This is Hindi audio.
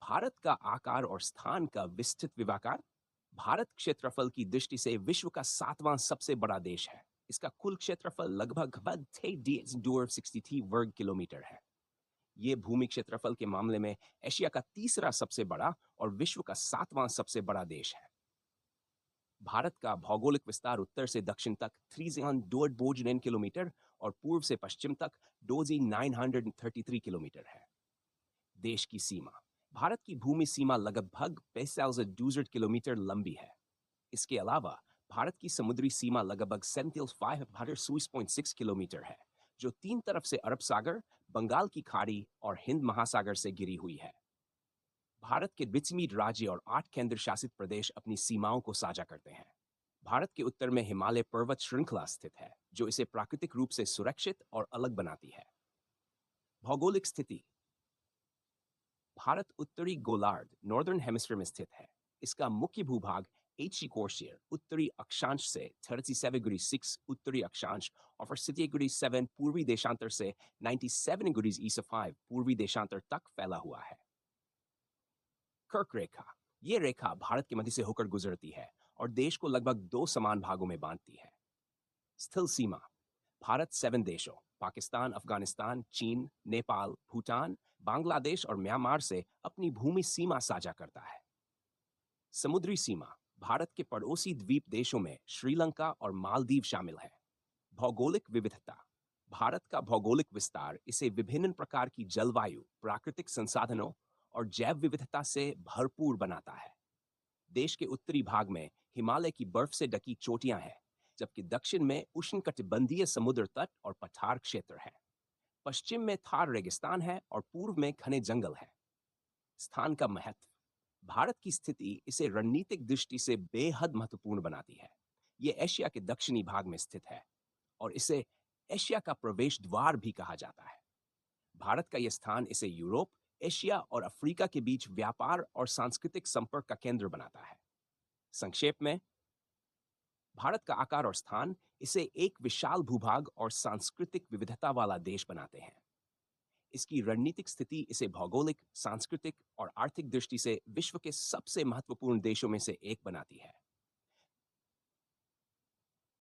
भारत का आकार और स्थान का विस्तृत विवाकार। भारत क्षेत्रफल की दृष्टि से विश्व का सातवां सबसे बड़ा देश है। इसका कुल क्षेत्रफल लगभग 1,263 वर्ग किलोमीटर है। ये भूमि क्षेत्रफल के मामले में एशिया का तीसरा सबसे बड़ा और विश्व का सातवां सबसे बड़ा देश है। भारत का भौगोलिक विस्तार उत्तर से दक्षिण तक 3,249 किलोमीटर और पूर्व से पश्चिम तक 2,933 किलोमीटर है। देश की सीमा। भारत की भूमि सीमा लगभग 5,200 किलोमीटर लंबी है। इसके अलावा भारत की समुद्री सीमा लगभग 7,506 किलोमीटर है, जो तीन तरफ से अरब सागर, बंगाल की खाड़ी और हिंद महासागर से घिरी हुई है। भारत के 22 राज्य और 8 केंद्र शासित प्रदेश अपनी सीमाओं को साझा करते हैं। भारत के उत्तर में हिमालय पर्वत श्रृंखला स्थित है, जो इसे प्राकृतिक रूप से सुरक्षित और अलग बनाती है। भौगोलिक स्थिति। भारत उत्तरी गोलार्ध नॉर्दर्न हेमिस्फीयर में स्थित है। इसका मुख्य भूभाग एची कोर्सियर उत्तरी अक्षांश से 37°6 उत्तरी अक्षांश और 48°7 पूर्वी देशांतर से 97°E5 पूर्वी देशांतर तक फैला हुआ है। कर्क रेखा। ये रेखा भारत के मध्य से होकर गुजरती है और देश को लगभग दो समान भागों में बांधती है। स्थल सीमा। भारत 7 देशों पाकिस्तान, अफगानिस्तान, चीन, नेपाल, भूटान, बांग्लादेश और म्यांमार से अपनी भूमि सीमा साझा करता है। समुद्री सीमा। भारत के पड़ोसी द्वीप देशों में श्रीलंका और मालदीव शामिल है। भौगोलिक विविधता। भारत का भौगोलिक विस्तार इसे विभिन्न प्रकार की जलवायु, प्राकृतिक संसाधनों और जैव विविधता से भरपूर बनाता है। देश के उत्तरी भाग में हिमालय की बर्फ से ढकी चोटियां हैं, जबकि दक्षिण में उष्णकटिबंधीय समुद्र तट और पठार क्षेत्र है। पश्चिम में थार रेगिस्तान है और पूर्व में घने जंगल है। स्थान का महत्व। भारत की स्थिति इसे रणनीतिक दृष्टि से बेहद महत्वपूर्ण बनाती है। यह एशिया के दक्षिणी भाग में स्थित है और इसे एशिया का प्रवेश द्वार भी कहा जाता है। भारत का यह स्थान इसे यूरोप, एशिया और अफ्रीका के बीच व्यापार और सांस्कृतिक संपर्क का केंद्र बनाता है। संक्षेप में, भारत का आकार और स्थान इसे एक विशाल भूभाग और सांस्कृतिक विविधता वाला देश बनाते हैं। इसकी रणनीतिक स्थिति इसे भौगोलिक, सांस्कृतिक और आर्थिक दृष्टि से विश्व के सबसे महत्वपूर्ण देशों में से एक बनाती है।